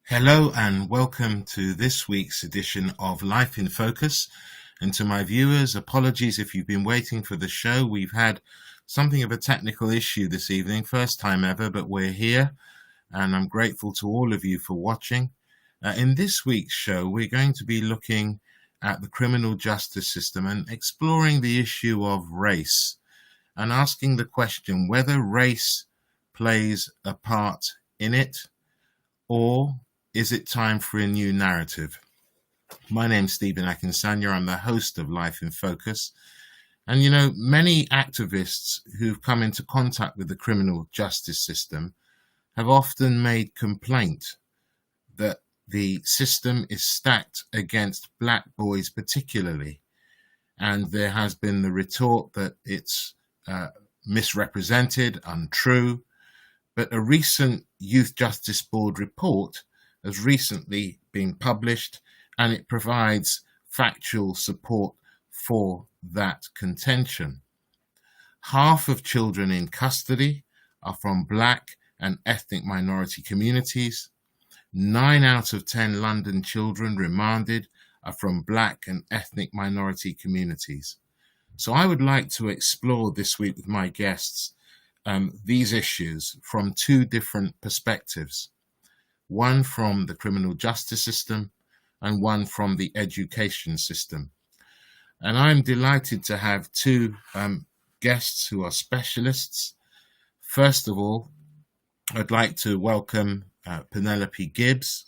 Hello and welcome to this week's edition of Life in Focus. And to my viewers, apologies if you've been waiting for the show. We've had something of a technical issue this evening, first time ever, but we're here. And I'm grateful to all of you for watching. In this week's show, we're going to be looking at the criminal justice system and exploring the issue of race and asking the question whether race plays a part in it, or is it time for a new narrative? My name's Stephen Akinsanya. I'm the host of Life in Focus. And many activists who've come into contact with the criminal justice system have often made complaint that the system is stacked against black boys particularly. And there has been the retort that it's misrepresented, untrue. But a recent Youth Justice Board report has recently been published, and it provides factual support for that contention. Half of children in custody are from black and ethnic minority communities. 9 out of 10 London children remanded are from black and ethnic minority communities. So I would like to explore this week with my guests these issues from two different perspectives. One from the criminal justice system and one from the education system. And I'm delighted to have two guests who are specialists. First of all, I'd like to welcome Penelope Gibbs.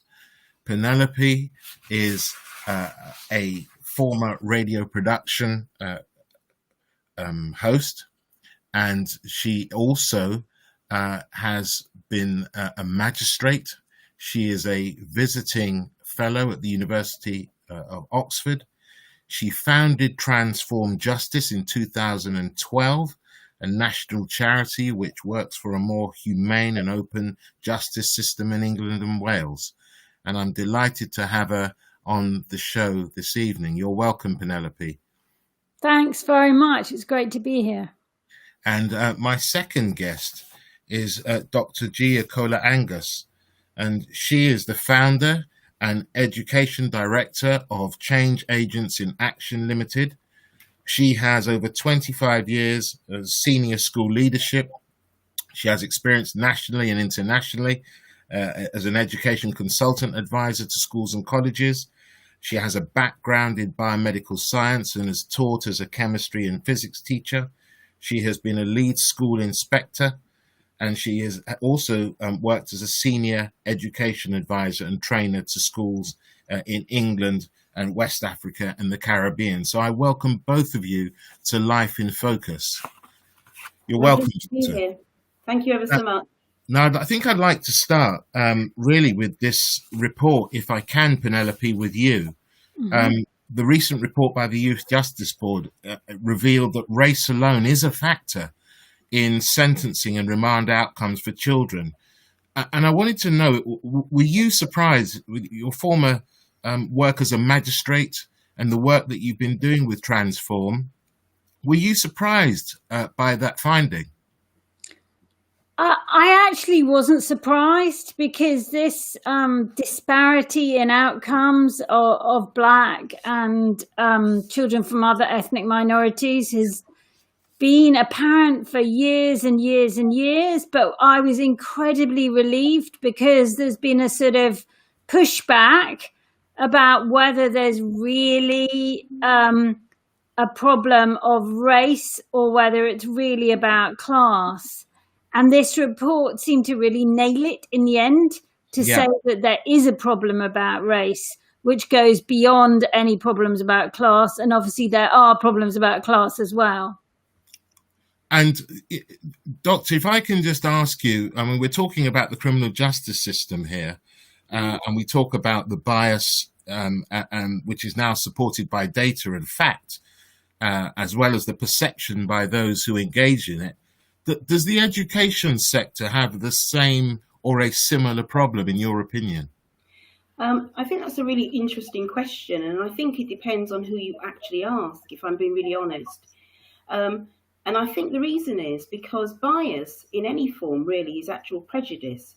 Penelope is a former radio production host, and she also has been a magistrate. She is a visiting fellow at the University of Oxford. She founded Transform Justice in 2012, a national charity which works for a more humane and open justice system in England and Wales. And I'm delighted to have her on the show this evening. You're welcome, Penelope. Thanks very much. It's great to be here. And my second guest is Dr. Okolo Agus, and she is the founder and education director of Change Agents in Action Limited. She has over 25 years of senior school leadership. She has experience nationally and internationally as an education consultant advisor to schools and colleges. She has a background in biomedical science and has taught as a chemistry and physics teacher. She has been a lead school inspector, and she has also worked as a senior education advisor and trainer to schools in England and West Africa and the Caribbean. So I welcome both of you to Life in Focus. You're welcome. To be here. Thank you ever so much. Now, I think I'd like to start really with this report, if I can, Penelope, with you. Mm-hmm. The recent report by the Youth Justice Board revealed that race alone is a factor in sentencing and remand outcomes for children. And I wanted to know, were you surprised with your former work as a magistrate and the work that you've been doing with Transform? Were you surprised by that finding? I actually wasn't surprised, because this disparity in outcomes of black and children from other ethnic minorities has been apparent for years and years and years. But I was incredibly relieved, because there's been a sort of pushback about whether there's really a problem of race or whether it's really about class. And this report seemed to really nail it in the end, to say that there is a problem about race, which goes beyond any problems about class. And obviously there are problems about class as well. And Doctor, if I can just ask you, I mean, we're talking about the criminal justice system here, and we talk about the bias, which is now supported by data and fact, as well as the perception by those who engage in it. Does the education sector have the same or a similar problem, in your opinion? I think that's a really interesting question, and I think it depends on who you actually ask, if I'm being really honest. And I think the reason is because bias in any form really is actual prejudice.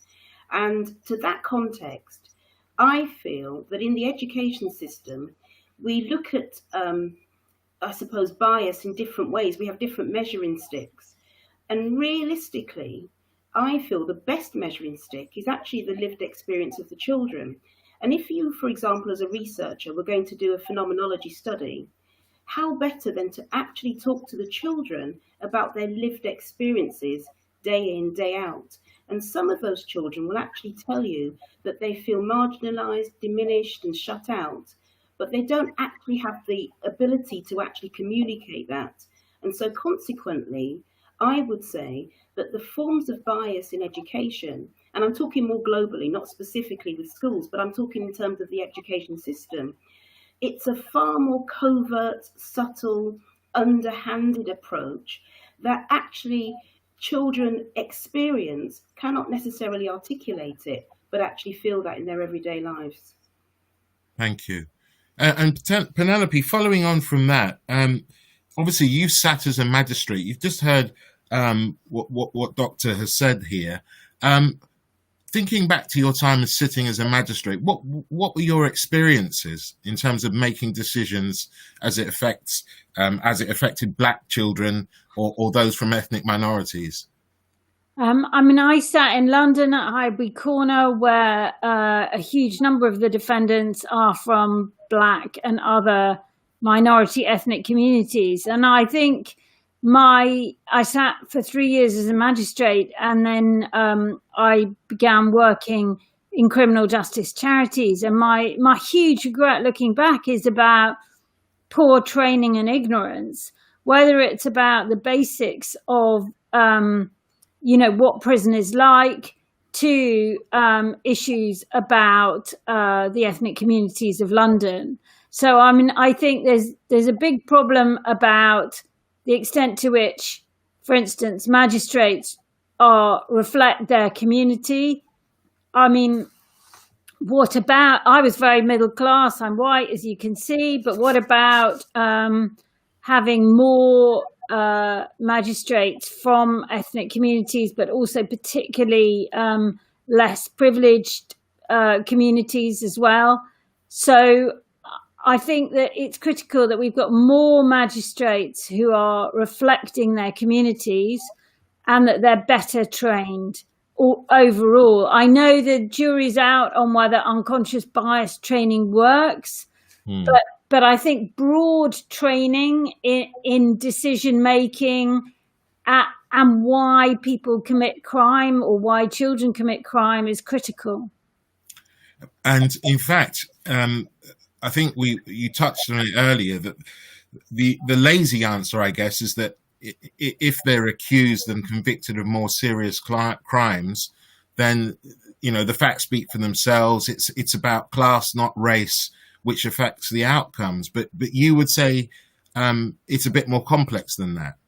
And to that context, I feel that in the education system, we look at, I suppose, bias in different ways. We have different measuring sticks. And realistically, I feel the best measuring stick is actually the lived experience of the children. And if you, for example, as a researcher, were going to do a phenomenology study, how better than to actually talk to the children about their lived experiences day in, day out. And some of those children will actually tell you that they feel marginalised, diminished and shut out, but they don't actually have the ability to actually communicate that. And so consequently, I would say that the forms of bias in education, and I'm talking more globally, not specifically with schools, but I'm talking in terms of the education system, it's a far more covert, subtle, underhanded approach that actually children experience, cannot necessarily articulate it, but actually feel that in their everyday lives. Thank you. And Penelope, following on from that, obviously you sat as a magistrate. You've just heard what Doctor has said here. Thinking back to your time as sitting as a magistrate, what were your experiences in terms of making decisions as it affected Black children or those from ethnic minorities? I sat in London at Highbury Corner, where a huge number of the defendants are from Black and other minority ethnic communities. And I think I sat for 3 years as a magistrate, and then I began working in criminal justice charities. And my huge regret looking back is about poor training and ignorance, whether it's about the basics of what prison is like, to issues about the ethnic communities of London. So I think there's a big problem about the extent to which, for instance, magistrates reflect their community. I was very middle class, I'm white, as you can see, but what about having more magistrates from ethnic communities, but also particularly less privileged communities as well? So I think that it's critical that we've got more magistrates who are reflecting their communities and that they're better trained overall. I know the jury's out on whether unconscious bias training works, but I think broad training in decision making and why people commit crime or why children commit crime is critical. And in fact, I think you touched on it earlier, that the lazy answer, I guess, is that if they're accused and convicted of more serious crimes, then the facts speak for themselves. It's about class, not race, which affects the outcomes. But you would say it's a bit more complex than that.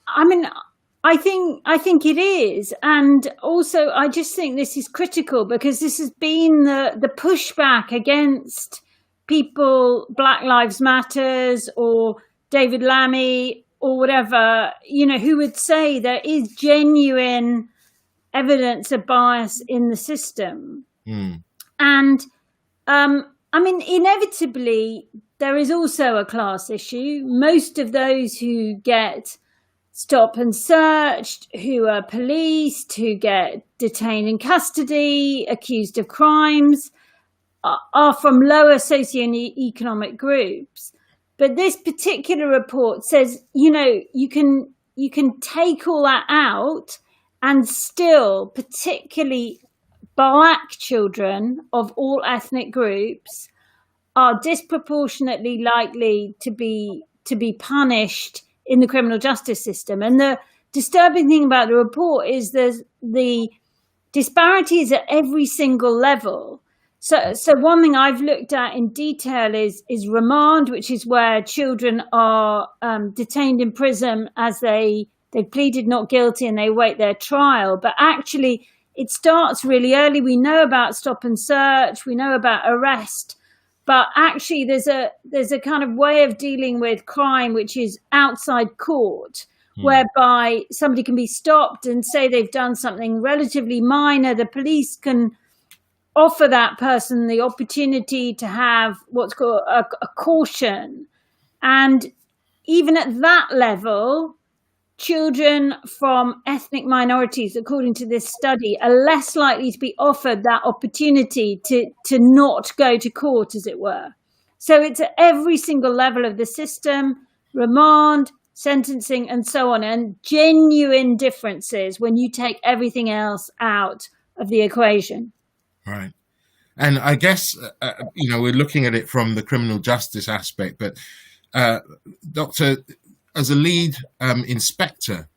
I think it is, and also I just think this is critical because this has been the pushback against people, Black Lives Matters or David Lammy or whatever, who would say there is genuine evidence of bias in the system. And inevitably there is also a class issue. Most of those who get stop and searched, who are policed, who get detained in custody, accused of crimes, are from lower socioeconomic groups. But this particular report says, you can take all that out and still, particularly Black children of all ethnic groups are disproportionately likely to be punished in the criminal justice system. And the disturbing thing about the report is the disparities at every single level. So one thing I've looked at in detail is remand, which is where children are detained in prison as they've pleaded not guilty and they await their trial. But actually, it starts really early. We know about stop and search. We know about arrest. But actually, there's a kind of way of dealing with crime which is outside court, whereby somebody can be stopped and say they've done something relatively minor. The police can offer that person the opportunity to have what's called a caution. And even at that level, children from ethnic minorities, according to this study, are less likely to be offered that opportunity to not go to court, as it were. So it's at every single level of the system, remand, sentencing, and so on, and genuine differences when you take everything else out of the equation. Right. And I guess, we're looking at it from the criminal justice aspect, but Doctor, as a lead inspector,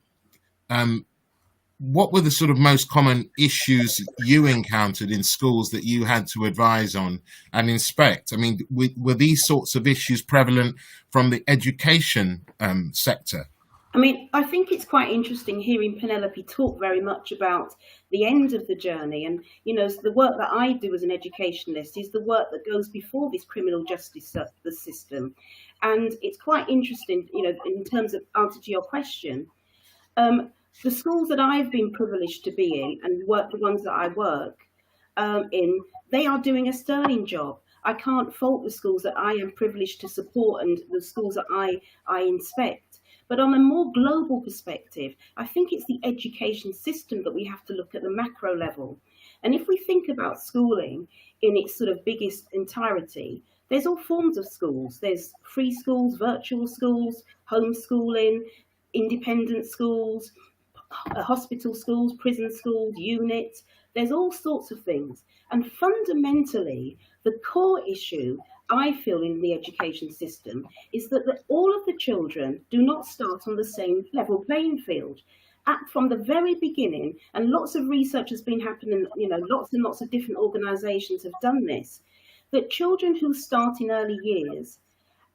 what were the sort of most common issues you encountered in schools that you had to advise on and inspect? I mean, were these sorts of issues prevalent from the education sector? I mean, I think it's quite interesting hearing Penelope talk very much about the end of the journey. And, the work that I do as an educationalist is the work that goes before this criminal justice the system. And it's quite interesting, in terms of answer to your question, the schools that I've been privileged to be in and the ones that I work in, they are doing a sterling job. I can't fault the schools that I am privileged to support and the schools that I inspect. But on a more global perspective, I think it's the education system that we have to look at the macro level. And if we think about schooling in its sort of biggest entirety, there's all forms of schools. There's free schools, virtual schools, homeschooling, independent schools, hospital schools, prison schools, units. There's all sorts of things. And fundamentally, the core issue I feel in the education system is that all of the children do not start on the same level playing field. From the very beginning, and lots of research has been happening, lots and lots of different organisations have done this, that children who start in early years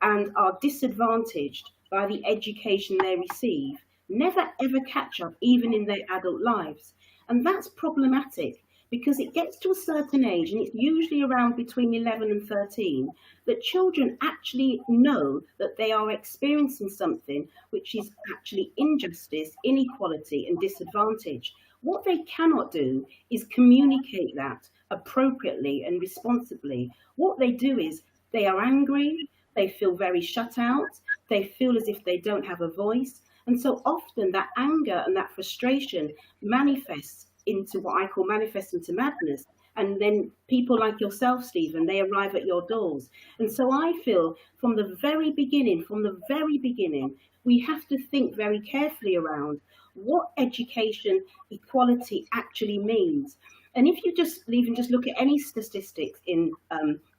and are disadvantaged by the education they receive never ever catch up even in their adult lives. And that's problematic because it gets to a certain age, and it's usually around between 11 and 13, that children actually know that they are experiencing something which is actually injustice, inequality, and disadvantage. What they cannot do is communicate that appropriately and responsibly. What they do is they are angry, they feel very shut out, they feel as if they don't have a voice. And so often that anger and that frustration manifests into what I call manifest into madness. And then people like yourself, Stephen, they arrive at your doors. And so I feel from the very beginning, we have to think very carefully around what education equality actually means. And if you just look at any statistics in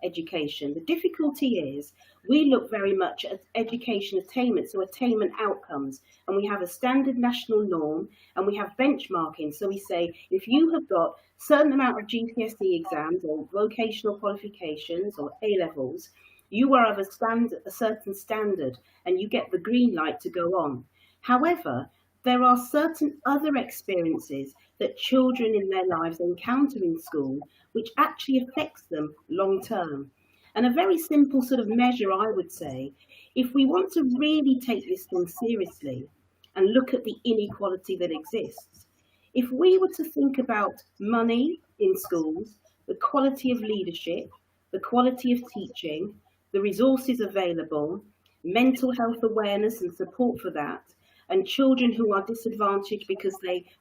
education, the difficulty is we look very much at education attainment, so attainment outcomes, and we have a standard national norm and we have benchmarking. So we say if you have got a certain amount of GCSE exams or vocational qualifications or A levels, you are of a certain standard and you get the green light to go on. However, there are certain other experiences that children in their lives encounter in school, which actually affects them long term. And a very simple sort of measure, I would say, if we want to really take this thing seriously and look at the inequality that exists, if we were to think about money in schools, the quality of leadership, the quality of teaching, the resources available, mental health awareness and support for that, and children who are disadvantaged because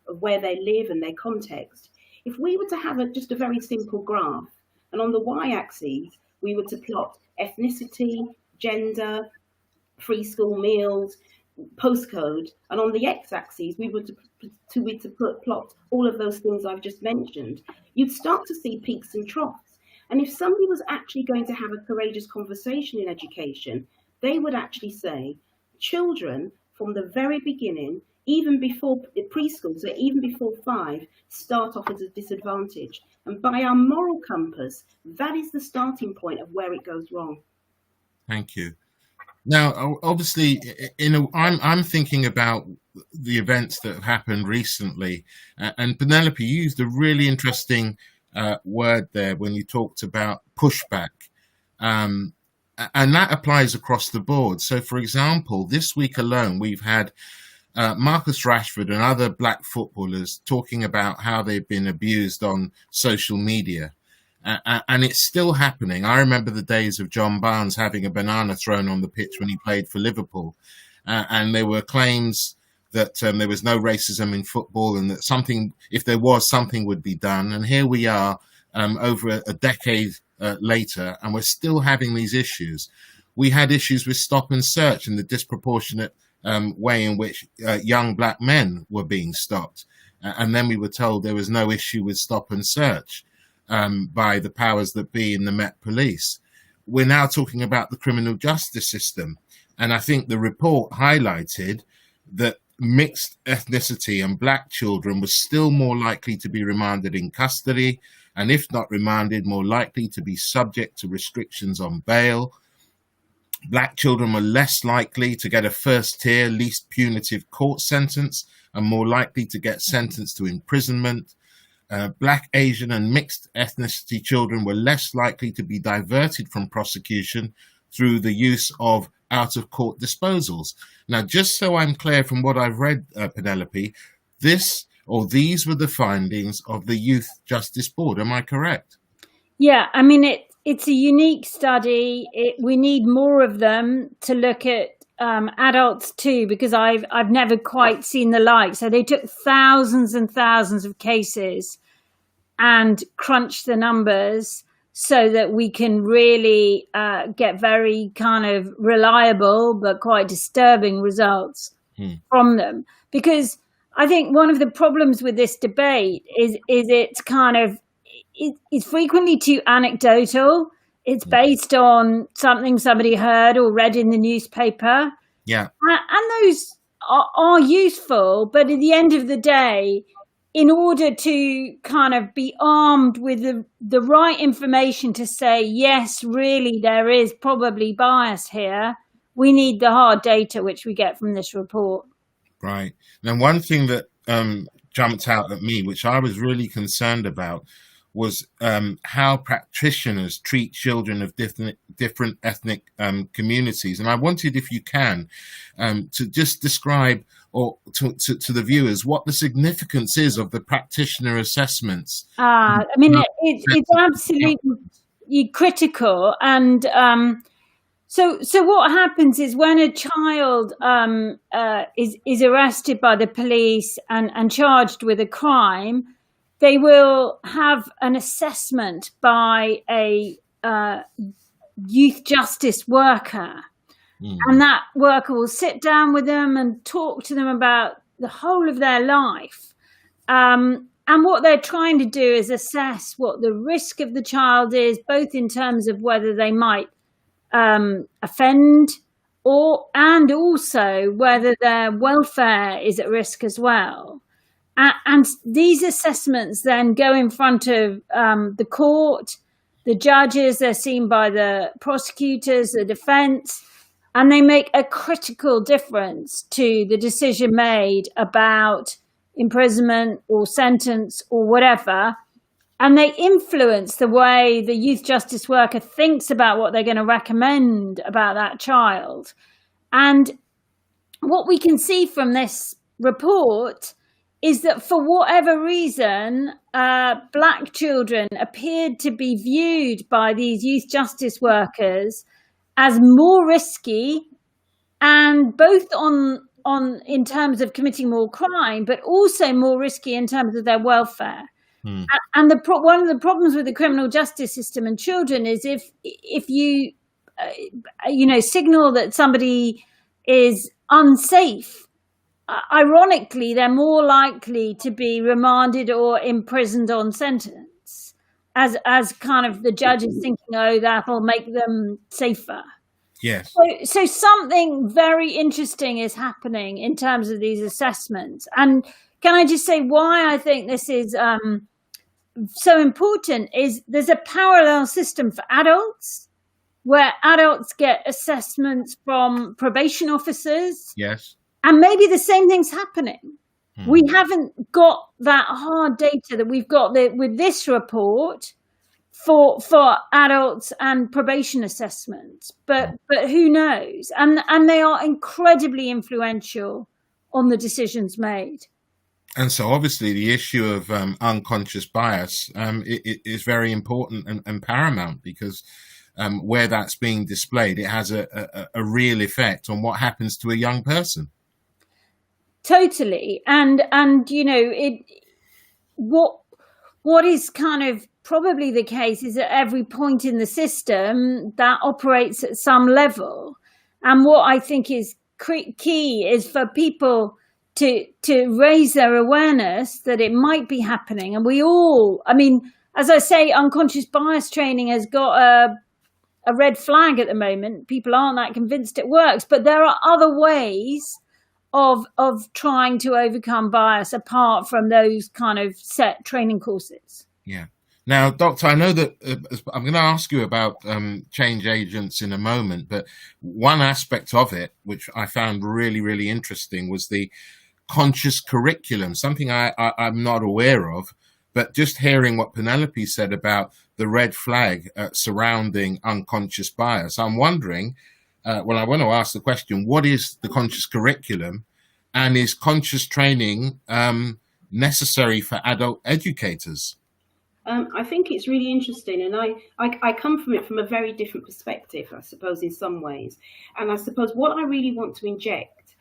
of where they live and their context, if we were to have just a very simple graph, and on the y-axis, we were to plot ethnicity, gender, free school meals, postcode, and on the x-axis, we were to plot all of those things I've just mentioned, you'd start to see peaks and troughs. And if somebody was actually going to have a courageous conversation in education, they would actually say, children from the very beginning, even before preschool, so even before 5, start off as a disadvantage. And by our moral compass, that is the starting point of where it goes wrong. Thank you. Now, obviously, I'm thinking about the events that have happened recently, and Penelope used a really interesting word there when you talked about pushback, and that applies across the board. So, for example, this week alone, we've had Marcus Rashford and other black footballers talking about how they've been abused on social media. And it's still happening. I remember the days of John Barnes having a banana thrown on the pitch when he played for Liverpool. And there were claims that there was no racism in football and that something, if there was, something would be done. And here we are over a decade later, and we're still having these issues. We had issues with stop and search and the disproportionate way in which young black men were being stopped. And then we were told there was no issue with stop and search by the powers that be in the Met Police. We're now talking about the criminal justice system. And I think the report highlighted that mixed ethnicity and black children were still more likely to be remanded in custody, and if not remanded, more likely to be subject to restrictions on bail. Black children were less likely to get a first-tier, least punitive court sentence and more likely to get sentenced to imprisonment. Black, Asian, and mixed ethnicity children were less likely to be diverted from prosecution through the use of out-of-court disposals. Now, just so I'm clear from what I've read, Penelope, these were the findings of the Youth Justice Board. Am I correct? Yeah, I mean, it's a unique study. We need more of them to look at adults too, because I've never quite seen the like. So they took thousands and thousands of cases and crunched the numbers so that we can really get very kind of reliable but quite disturbing results from them. Because I think one of the problems with this debate is it's kind of, it's frequently too anecdotal. It's based on something somebody heard or read in the newspaper. Yeah. And those are useful, but at the end of the day, in order to kind of be armed with the right information to say, yes, really, there is probably bias here, we need the hard data, which we get from this report. Right. Now, one thing that jumped out at me, which I was really concerned about, was how practitioners treat children of different ethnic communities. And I wanted, if you can, to just describe or to the viewers what the significance is of the practitioner assessments. I mean, it's absolutely critical. And so what happens is when a child is arrested by the police and charged with a crime, they will have an assessment by a youth justice worker. And that worker will sit down with them and talk to them about the whole of their life. And what they're trying to do is assess what the risk of the child is, both in terms of whether they might offend and also whether their welfare is at risk as well. And these assessments then go in front of the court, the judges, they're seen by the prosecutors, the defense, and they make a critical difference to the decision made about imprisonment or sentence or whatever. And they influence the way the youth justice worker thinks about what they're going to recommend about that child. And what we can see from this report is that for whatever reason, black children appeared to be viewed by these youth justice workers as more risky, and both on in terms of committing more crime, but also more risky in terms of their welfare. And one of the problems with the criminal justice system and children is if you signal that somebody is unsafe, ironically, they're more likely to be remanded or imprisoned on sentence, as kind of the judge is thinking, oh, that'll make them safer. Yes. So something very interesting is happening in terms of these assessments. And can I just say why I think this is so important is there's a parallel system for adults where adults get assessments from probation officers. Yes. And maybe the same thing's happening. We haven't got that hard data that we've got with this report for adults and probation assessments, but who knows? And they are incredibly influential on the decisions made. And so obviously the issue of unconscious bias is very important and paramount, because where that's being displayed, it has a real effect on what happens to a young person. Totally. And you know, what is kind of probably the case is at every point in the system that operates at some level. And what I think is key is for people to raise their awareness that it might be happening. And we all, I mean, as I say, unconscious bias training has got a red flag at the moment. People aren't that convinced it works, but there are other ways of trying to overcome bias apart from those kind of set training courses. Yeah. Now, Doctor, I know that I'm going to ask you about change agents in a moment, but one aspect of it, which I found really, really interesting, was the conscious curriculum, something I'm not aware of, but just hearing what Penelope said about the red flag surrounding unconscious bias, I'm wondering, I want to ask the question, what is the conscious curriculum, and is conscious training necessary for adult educators? I think it's really interesting, and I come from it from a very different perspective, I suppose, in some ways. And I suppose what I really want to inject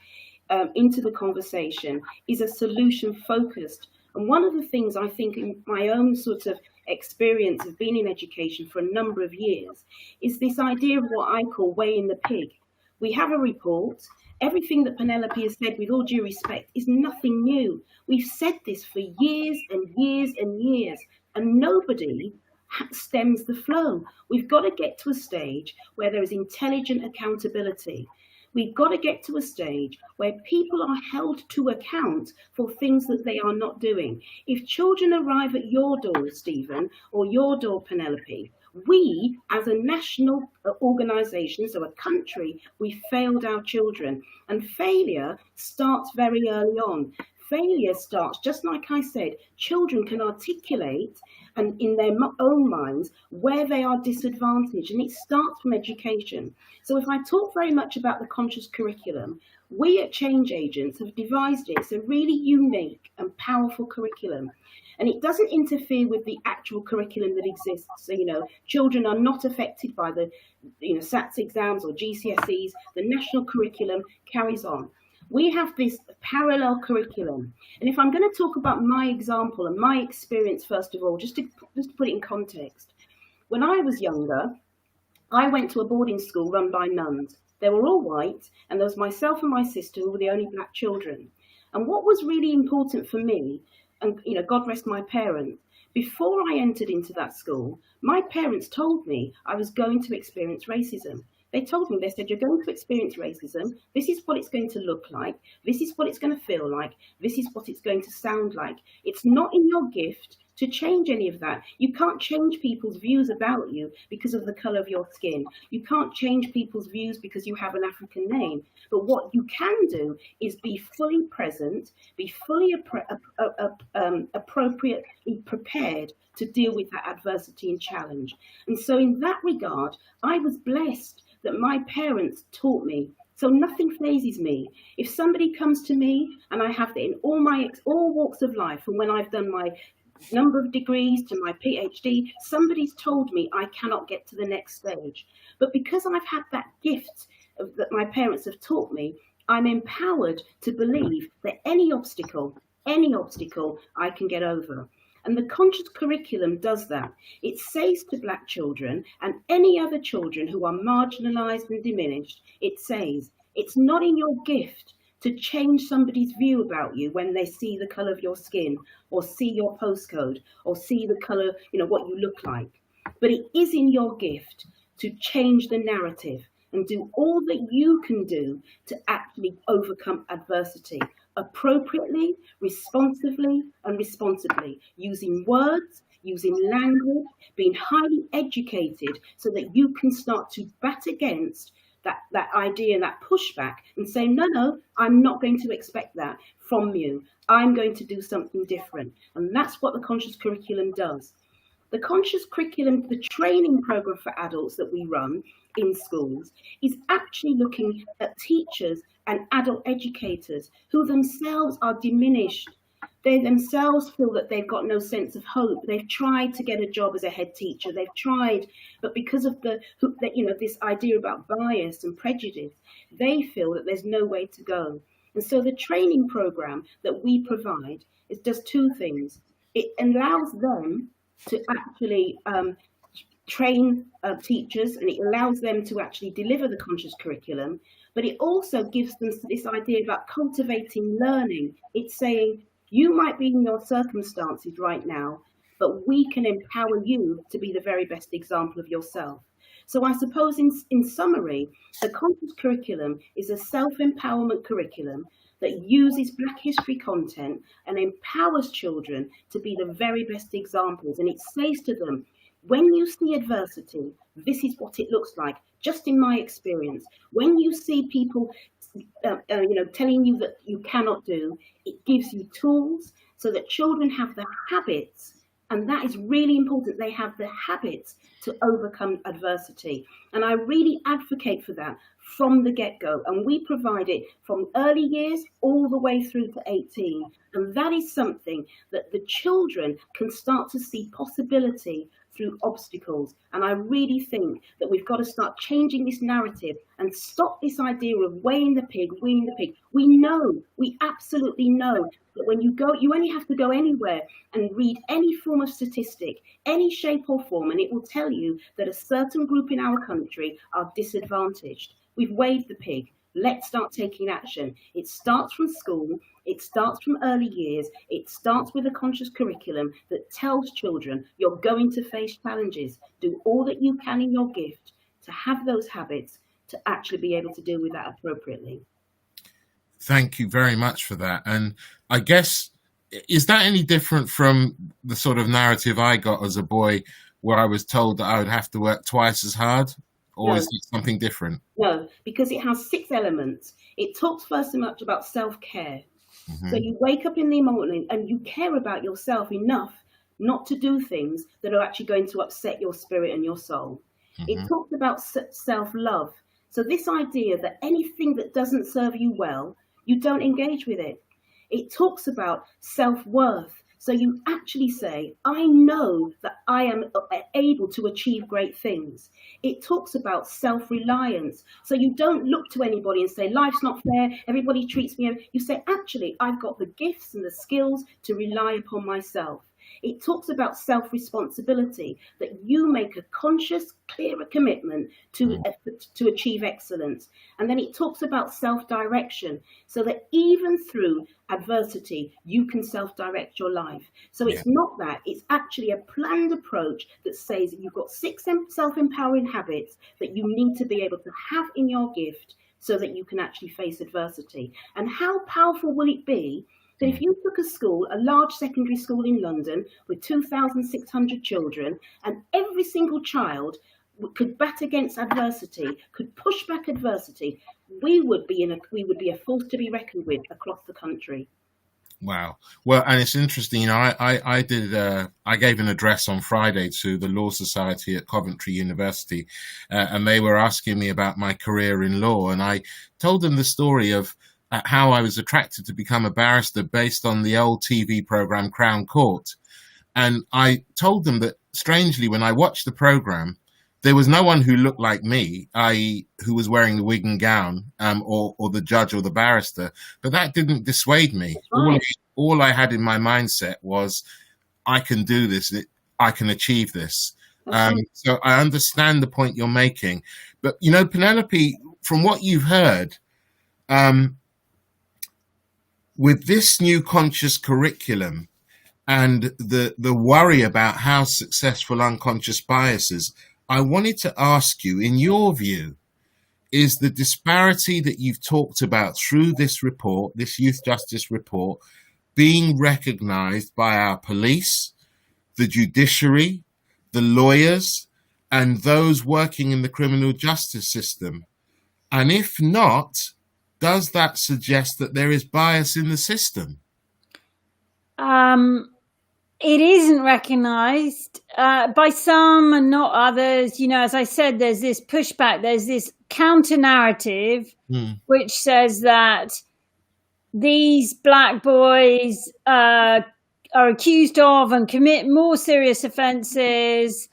into the conversation is a solution focused. And one of the things I think in my own sort of experience of being in education for a number of years is this idea of what I call weighing the pig. We have a report. Everything that Penelope has said, with all due respect, is nothing new. We've said this for years and years and years, and nobody stems the flow. We've got to get to a stage where there is intelligent accountability. We've got to get to a stage where people are held to account for things that they are not doing. If children arrive at your door, Stephen, or your door, Penelope, we, as a national organisation, so a country, we failed our children. And failure starts very early on. Failure starts, just like I said, children can articulate and in their own minds where they are disadvantaged, and it starts from education. So if I talk very much about the conscious curriculum, we at Change Agents have devised it. It's a really unique and powerful curriculum, and it doesn't interfere with the actual curriculum that exists. So, you know, children are not affected by the, SATs exams or GCSEs. The national curriculum carries on. We have this parallel curriculum. And if I'm going to talk about my example and my experience, first of all, just to put it in context, when I was younger, I went to a boarding school run by nuns. They were all white, and there was myself and my sister who were the only black children. And what was really important for me, and God rest my parents, before I entered into that school, my parents told me I was going to experience racism. They told me, they said, you're going to experience racism. This is what it's going to look like. This is what it's going to feel like. This is what it's going to sound like. It's not in your gift to change any of that. You can't change people's views about you because of the color of your skin. You can't change people's views because you have an African name. But what you can do is be fully present, be fully appropriately prepared to deal with that adversity and challenge. And so in that regard, I was blessed that my parents taught me. So nothing phases me. If somebody comes to me, and I have that in all walks of life, and when I've done my number of degrees to my PhD, somebody's told me I cannot get to the next stage. But because I've had that gift that my parents have taught me, I'm empowered to believe that any obstacle I can get over. And the conscious curriculum does that. It says to black children and any other children who are marginalised and diminished, it says, it's not in your gift to change somebody's view about you when they see the colour of your skin or see your postcode or see the colour, what you look like. But it is in your gift to change the narrative and do all that you can do to actually overcome adversity appropriately, responsively, and responsibly, using words, using language, being highly educated so that you can start to bat against that idea and that pushback and say, no, I'm not going to expect that from you. I'm going to do something different. And that's what the conscious curriculum does. The conscious curriculum, the training program for adults that we run in schools, is actually looking at teachers and adult educators who themselves are diminished They themselves feel that they've got no sense of hope. They've tried to get a job as a head teacher. They've tried, but because of this idea about bias and prejudice, they feel that there's no way to go. And so the training program that we provide does two things. It allows them to actually train teachers, and it allows them to actually deliver the conscious curriculum, but it also gives them this idea about cultivating learning. It's saying, you might be in your circumstances right now, but we can empower you to be the very best example of yourself. So I suppose in summary, the conscious curriculum is a self-empowerment curriculum that uses Black history content and empowers children to be the very best examples. And it says to them, when you see adversity, this is what it looks like. Just in my experience, when you see people telling you that you cannot do, it gives you tools so that children have the habits, and that is really important. They have the habits to overcome adversity. And I really advocate for that from the get-go. And we provide it from early years all the way through to 18. And that is something that the children can start to see possibility through obstacles. And I really think that we've got to start changing this narrative and stop this idea of weighing the pig, weaning the pig. We absolutely know that when you go, you only have to go anywhere and read any form of statistic, any shape or form, and it will tell you that a certain group in our country are disadvantaged. We've weighed the pig. Let's start taking action. It starts from school. It starts from early years. It starts with a conscious curriculum that tells children you're going to face challenges. Do all that you can in your gift to have those habits to actually be able to deal with that appropriately. Thank you very much for that. And I guess, is that any different from the sort of narrative I got as a boy where I was told that I would have to work twice as hard? Or is it something different? No, because it has 6 elements. It talks first and much about self-care. So you wake up in the morning and you care about yourself enough not to do things that are actually going to upset your spirit and your soul. It talks about self-love. So this idea that anything that doesn't serve you well, you don't engage with it. It talks about self-worth. So you actually say, I know that I am able to achieve great things. It talks about self-reliance. So you don't look to anybody and say, life's not fair, everybody treats me. You say, actually, I've got the gifts and the skills to rely upon myself. It talks about self-responsibility, that you make a conscious, clearer commitment to achieve excellence. And then it talks about self-direction, so that even through adversity, you can self-direct your life. So it's not that, it's actually a planned approach that says that you've got 6 self-empowering habits that you need to be able to have in your gift so that you can actually face adversity. And how powerful will it be that if you took a school, a large secondary school in London with 2,600 children, and every single child could bat against adversity, could push back adversity, we would be a force to be reckoned with across the country. Wow. Well, and it's interesting, I gave an address on Friday to the Law Society at Coventry University, and they were asking me about my career in law, and I told them the story of how I was attracted to become a barrister based on the old TV program Crown Court. And I told them that, strangely, when I watched the program, there was no one who looked like me, i.e. who was wearing the wig and gown, or the judge or the barrister. But that didn't dissuade me. All I had in my mindset was, I can do this. I can achieve this. So I understand the point you're making. But, Penelope, from what you've heard, with this new conscious curriculum and the worry about how successful unconscious biases, I wanted to ask you, in your view, is the disparity that you've talked about through this report, this youth justice report, being recognized by our police, the judiciary, the lawyers, and those working in the criminal justice system? And if not, does that suggest that there is bias in the system? It isn't recognised by some and not others. As I said, there's this pushback, there's this counter narrative which says that these black boys are accused of and commit more serious offences,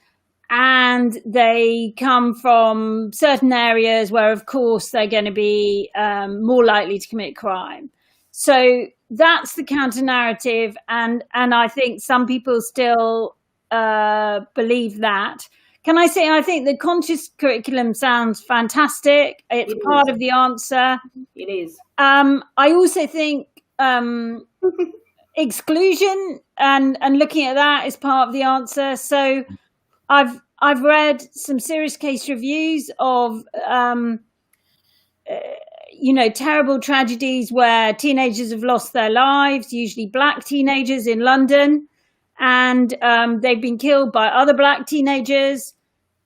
and they come from certain areas where, of course, they're going to be more likely to commit crime. So that's the counter narrative, and I think some people still believe that. Can I say, I think the conscious curriculum sounds fantastic. It's part of the answer. It is. I also think exclusion and looking at that is part of the answer. So I've read some serious case reviews of terrible tragedies where teenagers have lost their lives, usually black teenagers in London, and they've been killed by other black teenagers.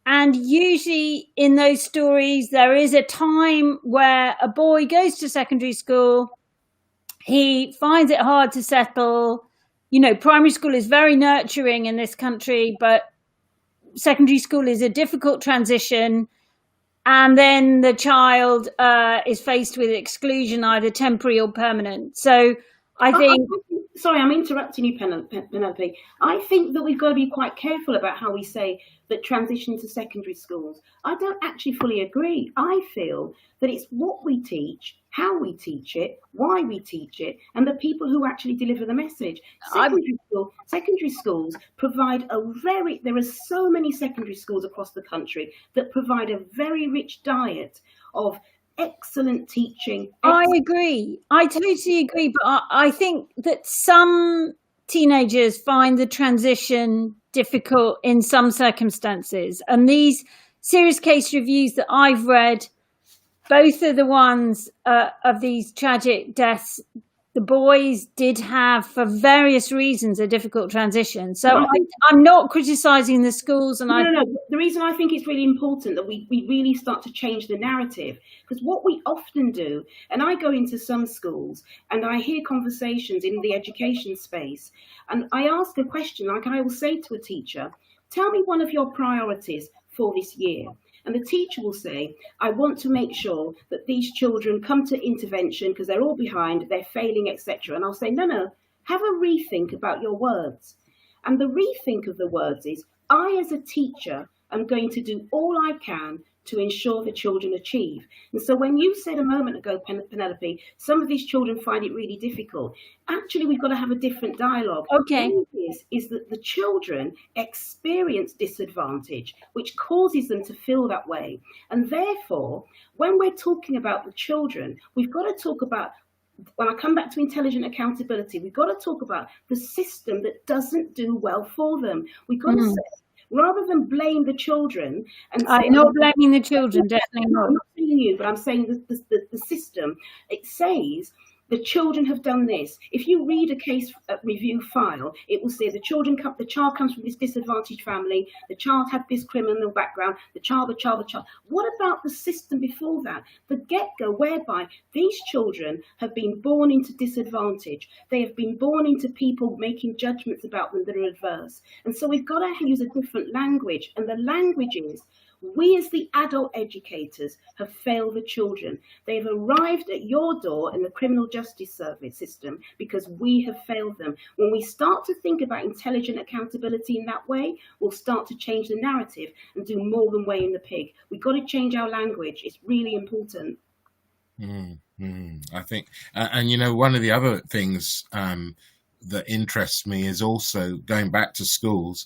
And usually in those stories, there is a time where a boy goes to secondary school, he finds it hard to settle. Primary school is very nurturing in this country, but secondary school is a difficult transition. And then the child is faced with exclusion, either temporary or permanent. So I think... Sorry, I'm interrupting you, Penelope. I think that we've got to be quite careful about how we say that transition to secondary schools. I don't actually fully agree. I feel that it's what we teach, how we teach it, why we teach it, and the people who actually deliver the message. Secondary schools provide there are so many secondary schools across the country that provide a very rich diet of excellent teaching. I agree. I totally agree. But I think that some teenagers find the transition difficult in some circumstances. And these serious case reviews that I've read, both are the ones of these tragic deaths. The boys did have, for various reasons, a difficult transition. So I'm not criticising the schools. And No. The reason I think it's really important that we really start to change the narrative, because what we often do, and I go into some schools and I hear conversations in the education space, and I ask a question, like I will say to a teacher, tell me one of your priorities for this year. And the teacher will say, I want to make sure that these children come to intervention because they're all behind, they're failing, etc. And I'll say, no, have a rethink about your words. And the rethink of the words is, I as a teacher am going to do all I can to ensure the children achieve. And so when you said a moment ago, Penelope, some of these children find it really difficult. Actually, we've got to have a different dialogue. Okay. Is that the children experience disadvantage, which causes them to feel that way. And therefore, when we're talking about the children, we've got to talk about, when I come back to intelligent accountability, we've got to talk about the system that doesn't do well for them. We've got to say, rather than blame the children, and I'm not blaming the children, definitely not. I'm not saying you, but I'm saying the system. It says the children have done this. If you read a case review file, it will say the child comes from this disadvantaged family, the child had this criminal background, the child. What about the system before that? The get-go, whereby these children have been born into disadvantage. They have been born into people making judgments about them that are adverse. And so we've got to use a different language. And the language is, we as the adult educators have failed the children. They've arrived at your door in the criminal justice service system because we have failed them. When we start to think about intelligent accountability in that way, we'll start to change the narrative and do more than weighing the pig. We've got to change our language. It's really important. I think, and one of the other things that interests me is also going back to schools,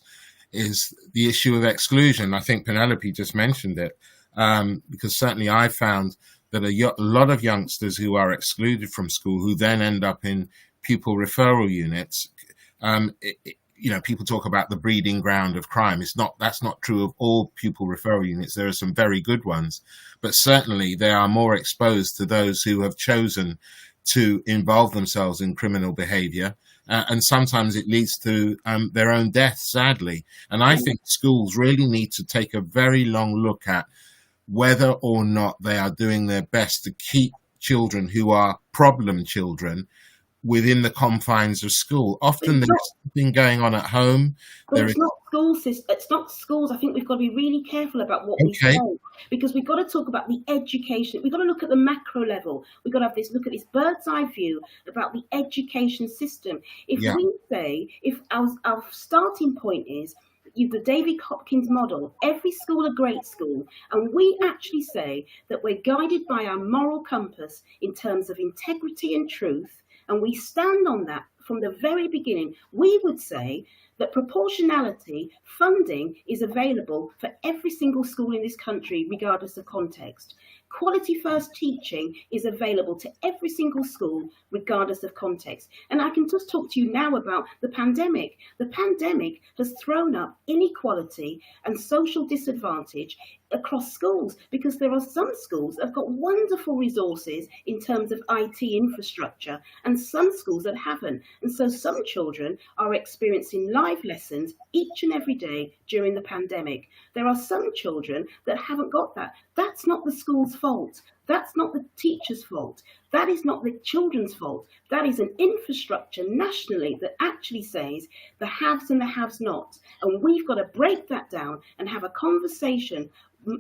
is the issue of exclusion. I think Penelope just mentioned it, because certainly I found that a lot of youngsters who are excluded from school, who then end up in pupil referral units, people talk about the breeding ground of crime. That's not true of all pupil referral units. There are some very good ones, but certainly they are more exposed to those who have chosen to involve themselves in criminal behavior. And sometimes it leads to their own death, sadly. And I think schools really need to take a very long look at whether or not they are doing their best to keep children who are problem children within the confines of school. Often there's something going on at home. But it's not school system. It's not schools. I think we've got to be really careful about what we say, because we've got to talk about the education. We've got to look at the macro level. We've got to have look at this bird's eye view about the education system. If we say, if our starting point is the David Hopkins model, every school a great school, and we actually say that we're guided by our moral compass in terms of integrity and truth, and we stand on that from the very beginning, we would say that proportionality funding is available for every single school in this country, regardless of context. Quality first teaching is available to every single school, regardless of context. And I can just talk to you now about the pandemic. The pandemic has thrown up inequality and social disadvantage across schools, because there are some schools that have got wonderful resources in terms of IT infrastructure and some schools that haven't. And so some children are experiencing live lessons each and every day during the pandemic. There are some children that haven't got that. That's not the school's fault. That's not the teacher's fault. That is not the children's fault. That is an infrastructure nationally that actually says the haves and the haves not. And we've got to break that down and have a conversation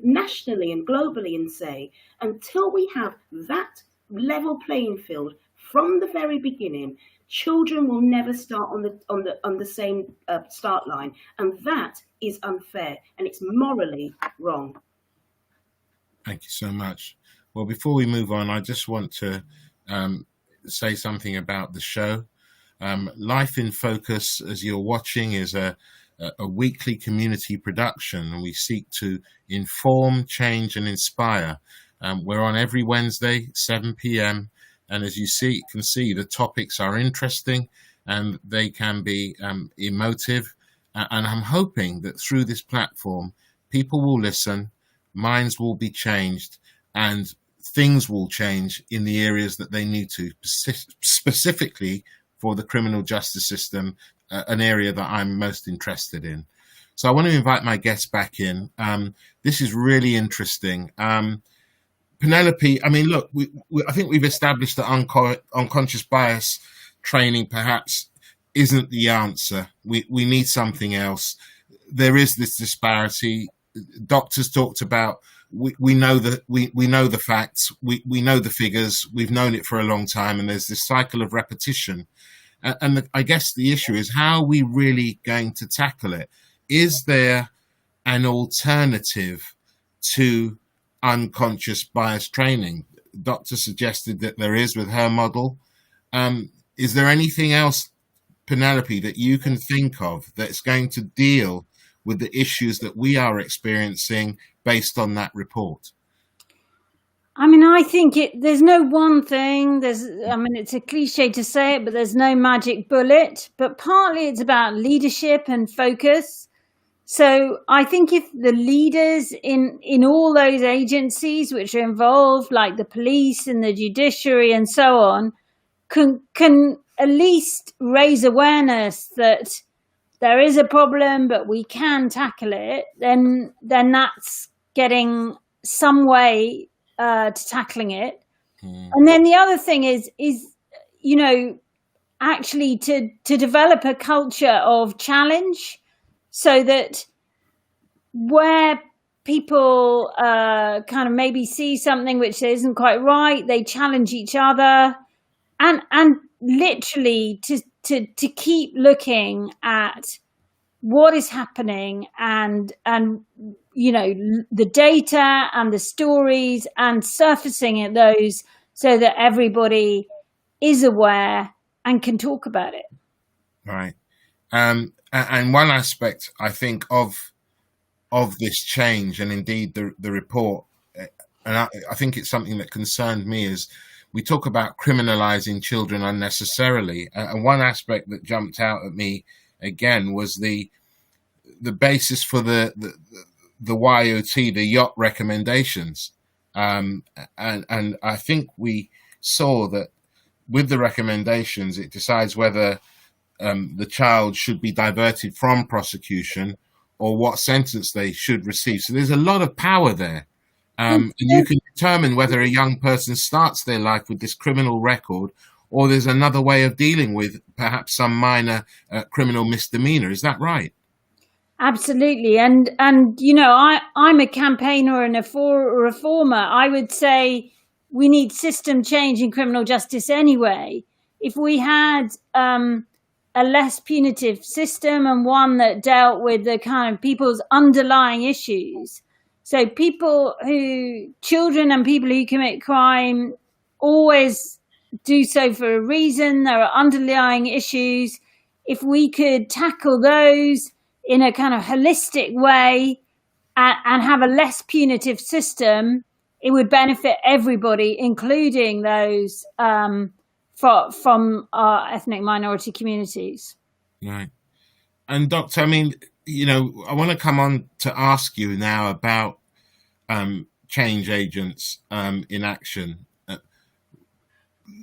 nationally and globally and say, until we have that level playing field from the very beginning, children will never start on the same start line, and that is unfair and it's morally wrong. Thank you so much. Well, before we move on, I just want to say something about the show. Life in Focus, as you're watching, is a weekly community production, and we seek to inform, change, and inspire. We're on every Wednesday, 7 p.m. And as you can see, the topics are interesting and they can be emotive. And I'm hoping that through this platform, people will listen, minds will be changed, and things will change in the areas that they need to, specifically for the criminal justice system, an area that I'm most interested in. So I want to invite my guests back in. This is really interesting. Penelope, I mean, look, I think we've established that unconscious bias training perhaps isn't the answer. We need something else. There is this disparity. Doctors talked about, we know the facts, we know the figures, we've known it for a long time, and there's this cycle of repetition. And I guess the issue is, how are we really going to tackle it? Is there an alternative to unconscious bias training? Doctor suggested that there is with her model. Is there anything else, Penelope, that you can think of that's going to deal with the issues that we are experiencing based on that report? I mean, I think there's no one thing. It's a cliche to say it, but there's no magic bullet. But partly it's about leadership and focus. So I think if the leaders in all those agencies which are involved, like the police and the judiciary and so on, can at least raise awareness that there is a problem, but we can tackle it, then that's getting some way to tackling it. And then the other thing is actually to develop a culture of challenge, so that where people kind of maybe see something which isn't quite right, they challenge each other, and literally to keep looking at what is happening and the data and the stories, and surfacing at those so that everybody is aware and can talk about it. Right. And one aspect, I think, of this change, and indeed the report, and I think it's something that concerned me, is we talk about criminalizing children unnecessarily. And one aspect that jumped out at me again was the basis for the YOT, the yacht recommendations. And I think we saw that with the recommendations, it decides whether the child should be diverted from prosecution or what sentence they should receive. So there's a lot of power there. And you can determine whether a young person starts their life with this criminal record, or there's another way of dealing with perhaps some minor criminal misdemeanor. Is that right? Absolutely. And I'm a campaigner and a reformer. I would say we need system change in criminal justice anyway. If we had a less punitive system and one that dealt with the kind of people's underlying issues. So children and people who commit crime always do so for a reason. There are underlying issues. If we could tackle those in a kind of holistic way and have a less punitive system, it would benefit everybody, including those from our ethnic minority communities. Right. And Doctor, I mean, I want to come on to ask you now about change agents in action.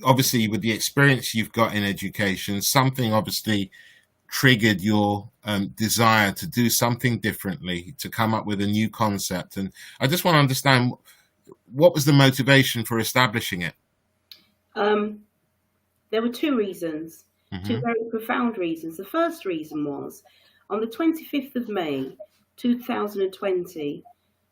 Obviously, with the experience you've got in education, something obviously triggered your desire to do something differently, to come up with a new concept. And I just want to understand, what was the motivation for establishing it? There were two reasons, two very profound reasons. The first reason was on the 25th of May, 2020,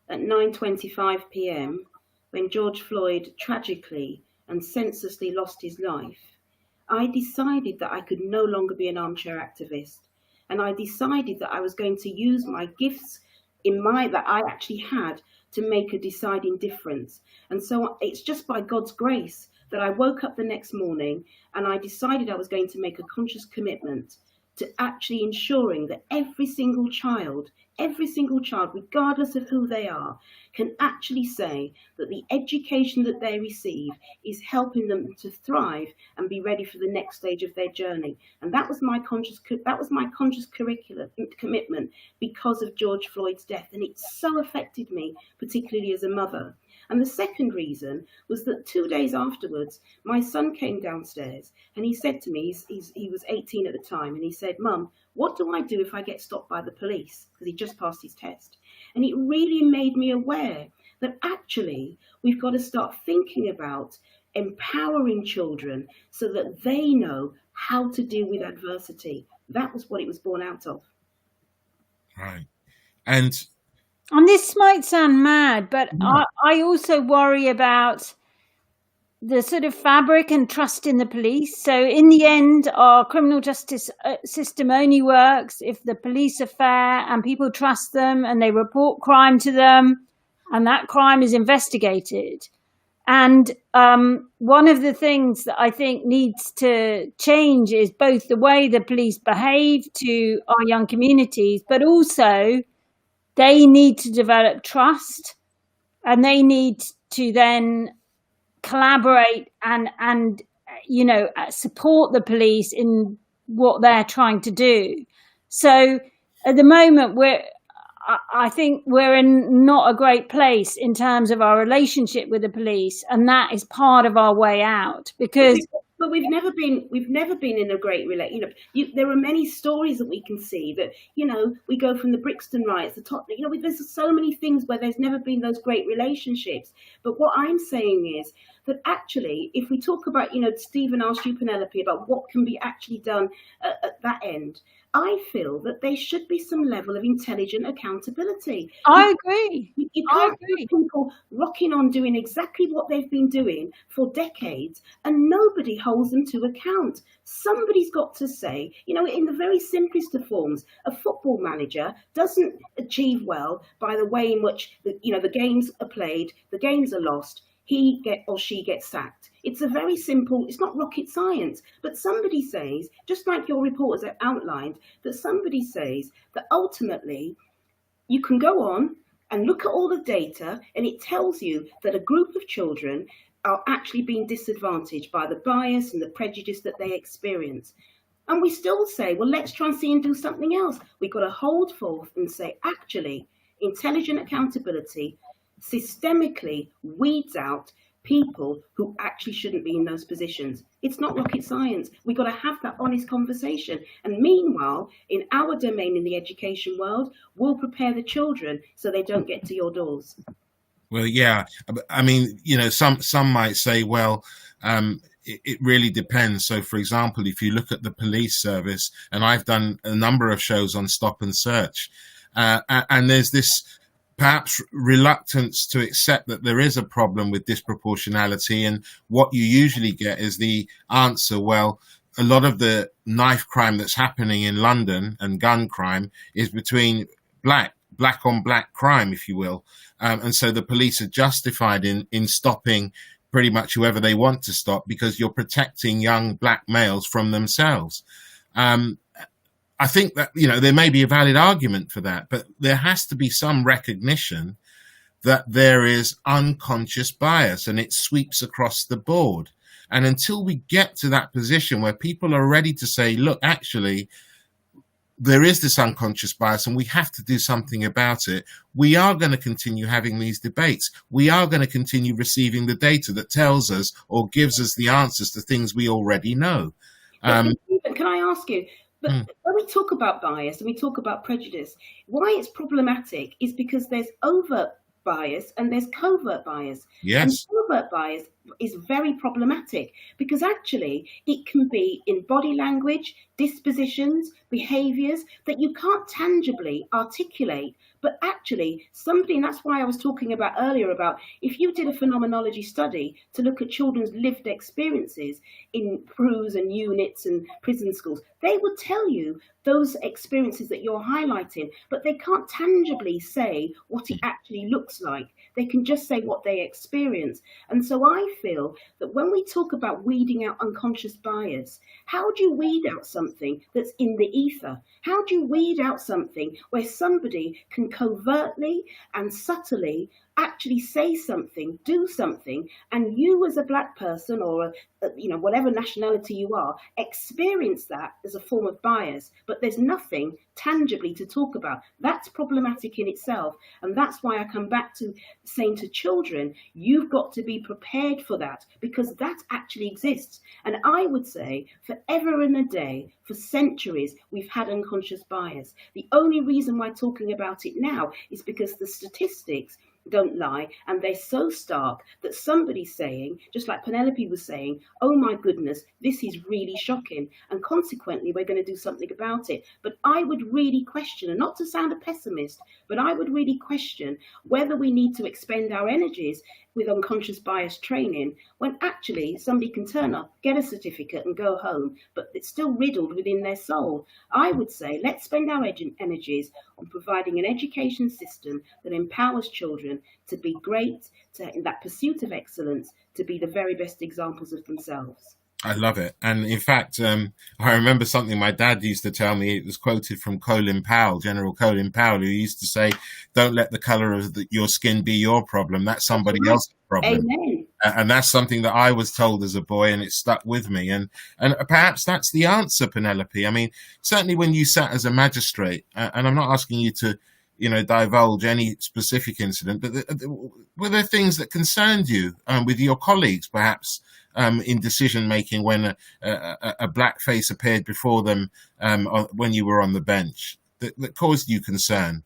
at 9:25 p.m, when George Floyd tragically and senselessly lost his life, I decided that I could no longer be an armchair activist. And I decided that I was going to use my gifts that I actually had to make a deciding difference. And so it's just by God's grace that I woke up the next morning and I decided I was going to make a conscious commitment to actually ensuring that every single child, regardless of who they are, can actually say that the education that they receive is helping them to thrive and be ready for the next stage of their journey. And that was my conscious commitment because of George Floyd's death, and it so affected me, particularly as a mother. And the second reason was that 2 days afterwards, my son came downstairs and he said to me, he was 18 at the time, and he said, "Mum, what do I do if I get stopped by the police?" Because he just passed his test. And it really made me aware that actually we've got to start thinking about empowering children so that they know how to deal with adversity. That was what it was born out of. Right. And this might sound mad, but I also worry about the sort of fabric and trust in the police. So in the end, our criminal justice system only works if the police are fair and people trust them and they report crime to them and that crime is investigated. And one of the things that I think needs to change is both the way the police behave to our young communities, but also they need to develop trust and they need to then collaborate and support the police in what they're trying to do. So at the moment, I think we're in not a great place in terms of our relationship with the police, and that is part of our way out, because But we've never been in a great relationship. There are many stories that we can see that, we go from the Brixton riots, the Tottenham, there's so many things where there's never been those great relationships. But what I'm saying is that actually, if we talk about, Stephen asked you, Penelope, about what can be actually done at that end, I feel that there should be some level of intelligent accountability. I agree. You can't have people rocking on doing exactly what they've been doing for decades and nobody holds them to account. Somebody's got to say, in the very simplest of forms, a football manager doesn't achieve well by the way in which the games are played, the games are lost. He or she gets sacked. It's a very simple, it's not rocket science, but somebody says, just like your reporters have outlined, that somebody says that ultimately you can go on and look at all the data and it tells you that a group of children are actually being disadvantaged by the bias and the prejudice that they experience. And we still say, well, let's try and see and do something else. We've got to hold forth and say, actually, intelligent accountability systemically weeds out people who actually shouldn't be in those positions. It's not rocket science. We've got to have that honest conversation. And meanwhile, in our domain in the education world, we'll prepare the children so they don't get to your doors. Well, yeah. I mean, some might say, well, it really depends. So, for example, if you look at the police service, and I've done a number of shows on stop and search, and there's this perhaps reluctance to accept that there is a problem with disproportionality. And what you usually get is the answer, well, a lot of the knife crime that's happening in London and gun crime is between black on black crime, if you will. And so the police are justified in stopping pretty much whoever they want to stop, because you're protecting young black males from themselves. I think that, there may be a valid argument for that, but there has to be some recognition that there is unconscious bias and it sweeps across the board. And until we get to that position where people are ready to say, look, actually, there is this unconscious bias and we have to do something about it, we are going to continue having these debates. We are going to continue receiving the data that tells us or gives us the answers to things we already know. Can I ask you, but when we talk about bias and we talk about prejudice, why it's problematic is because there's overt bias and there's covert bias. Yes. And covert bias is very problematic because actually it can be in body language, dispositions, behaviors that you can't tangibly articulate, but actually somebody, and that's why I was talking about earlier about if you did a phenomenology study to look at children's lived experiences in PRUs and units and prison schools, they would tell you those experiences that you're highlighting, but they can't tangibly say what it actually looks like. They can just say what they experience. And so I feel that when we talk about weeding out unconscious bias, how do you weed out something that's in the ether? How do you weed out something where somebody can covertly and subtly actually say something, do something, and you as a black person or whatever nationality you are, experience that as a form of bias, but there's nothing tangibly to talk about? That's problematic in itself. And that's why I come back to saying to children, you've got to be prepared for that, because that actually exists. And I would say forever and a day, for centuries, we've had unconscious bias. The only reason why talking about it now is because the statistics don't lie, and they're so stark that somebody's saying, just like Penelope was saying, oh my goodness, this is really shocking, and consequently we're going to do something about it. But I would really question, and not to sound a pessimist, but I would really question whether we need to expend our energies with unconscious bias training when actually somebody can turn up, get a certificate and go home, but it's still riddled within their soul. I would say let's spend our energies on providing an education system that empowers children to be great, in that pursuit of excellence, to be the very best examples of themselves. I love it. And in fact, I remember something my dad used to tell me. It was quoted from Colin Powell, General Colin Powell, who used to say, don't let the color of your skin be your problem. That's somebody else's problem. Amen. And that's something that I was told as a boy, and it stuck with me. And perhaps that's the answer, Penelope. I mean, certainly when you sat as a magistrate, and I'm not asking you to, divulge any specific incident, but were there things that concerned you with your colleagues, perhaps, in decision making when a black face appeared before them when you were on the bench that caused you concern?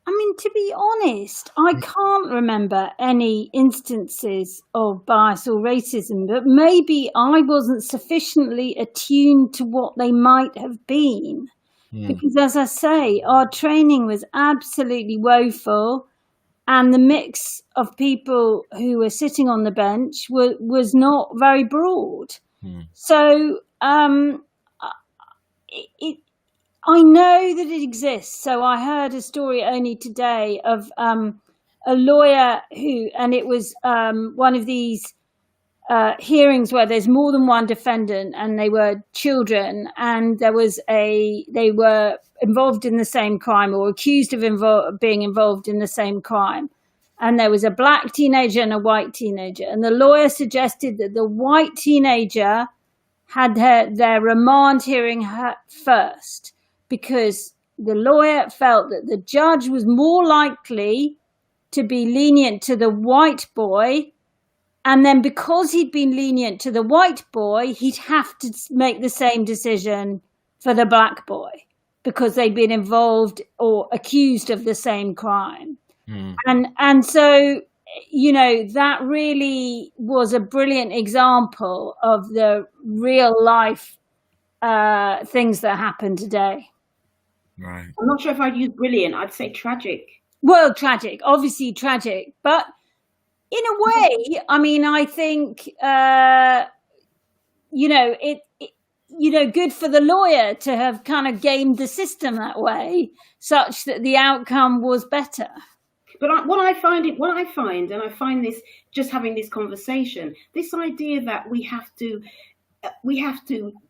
I mean, to be honest, I can't remember any instances of bias or racism, but maybe I wasn't sufficiently attuned to what they might have been. Because as I say, our training was absolutely woeful, and the mix of people who were sitting on the bench was not very broad. So I know that it exists. So I heard a story only today of a lawyer who, and it was one of these hearings where there's more than one defendant and they were children, and they were involved in the same crime or accused of being involved in the same crime. And there was a black teenager and a white teenager. And the lawyer suggested that the white teenager had their remand hearing first, because the lawyer felt that the judge was more likely to be lenient to the white boy. And then because he'd been lenient to the white boy, he'd have to make the same decision for the black boy because they'd been involved or accused of the same crime. And so that really was a brilliant example of the real life things that happen today. Right. I'm not sure if I'd use brilliant. I'd say tragic. Well, tragic, obviously tragic, but in a way, I mean, I think, good for the lawyer to have kind of gamed the system that way, such that the outcome was better. But what I find, and I find this just having this conversation, this idea that we have to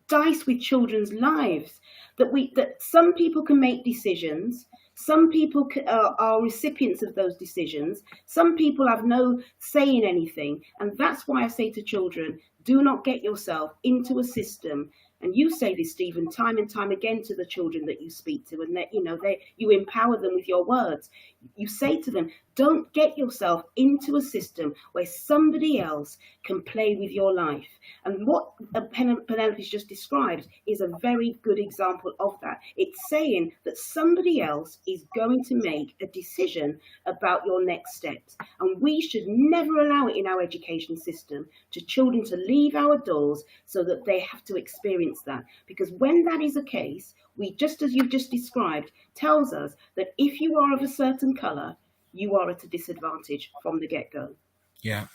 dice with children's lives, that some people can make decisions, some people are recipients of those decisions, some people have no say in anything, and that's why I say to children, do not get yourself into a system. And you say this, Stephen, time and time again to the children that you speak to, and that you empower them with your words. You say to them, don't get yourself into a system where somebody else can play with your life. And what Penelope's just described is a very good example of that. It's saying that somebody else is going to make a decision about your next steps. And we should never allow it in our education system to children to leave our doors so that they have to experience that. Because when that is the case, we, just as you've just described, tells us that if you are of a certain colour, you are at a disadvantage from the get-go. Yeah.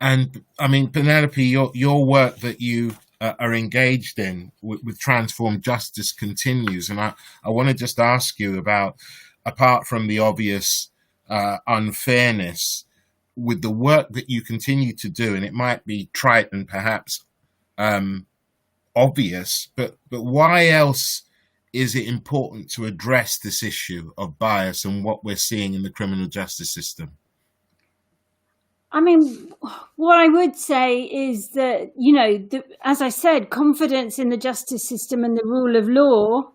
And I mean, Penelope, your work that you are engaged in with Transform Justice continues. And I want to just ask you about, apart from the obvious unfairness, with the work that you continue to do, and it might be trite and perhaps obvious, but why else is it important to address this issue of bias and what we're seeing in the criminal justice system? I mean, what I would say is that, as I said, confidence in the justice system and the rule of law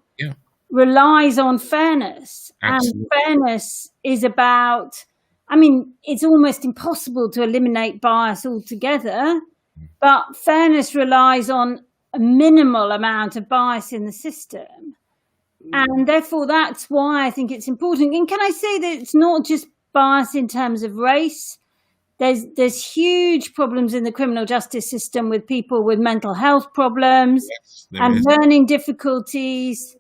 relies on fairness. Absolutely. And fairness is about, it's almost impossible to eliminate bias altogether, but fairness relies on a minimal amount of bias in the system. And therefore, that's why I think it's important. And can I say that it's not just bias in terms of race? There's huge problems in the criminal justice system with people with mental health problems and learning difficulties.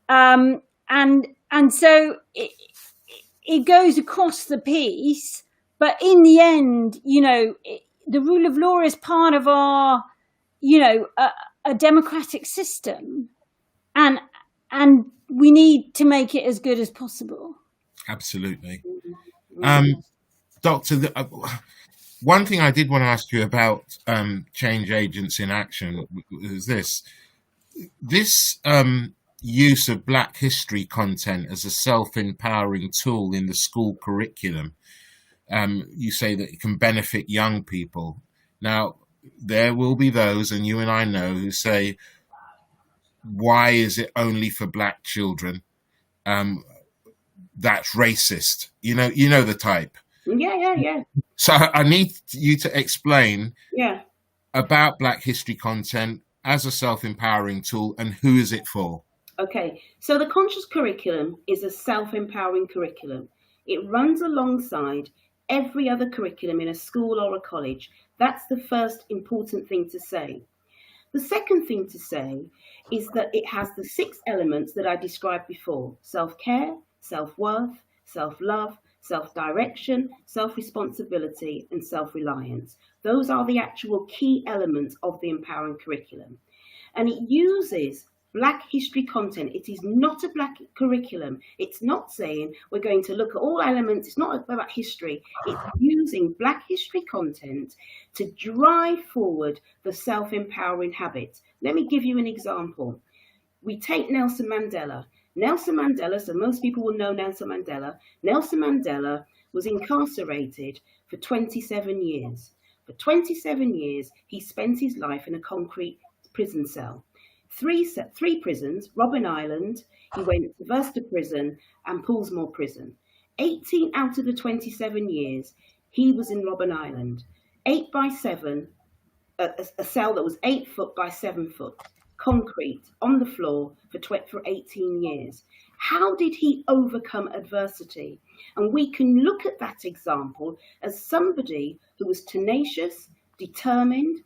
And so it goes across the piece. But in the end, the rule of law is part of our, a democratic system. And we need to make it as good as possible. Absolutely. Doctor, one thing I did want to ask you about change agents in action is this use of Black history content as a self-empowering tool in the school curriculum. You say that it can benefit young people. Now, there will be those, and you and I know, who say, why is it only for Black children? That's racist. You know the type. Yeah. So I need you to explain about Black history content as a self-empowering tool, and who is it for? Okay, so the conscious curriculum is a self-empowering curriculum. It runs alongside every other curriculum in a school or a college. That's the first important thing to say. The second thing to say is that it has the 6 elements that I described before: self-care, self-worth, self-love, self-direction, self-responsibility, and self-reliance. Those are the actual key elements of the empowering curriculum. And it uses Black history content. It is not a Black curriculum. It's not saying we're going to look at all elements. It's not about history. It's using Black history content to drive forward the self-empowering habit. Let me give you an example. We take Nelson Mandela. Nelson Mandela, so most people will know Nelson Mandela. Nelson Mandela was incarcerated for 27 years. For 27 years, he spent his life in a concrete prison cell. Three prisons: Robben Island, he went to Worcester Prison and Poolsmoor Prison. 18 out of the 27 years, he was in Robben Island. 8 by 7, a cell that was 8 foot by 7 foot, concrete on the floor for 18 years. How did he overcome adversity? And we can look at that example as somebody who was tenacious, determined,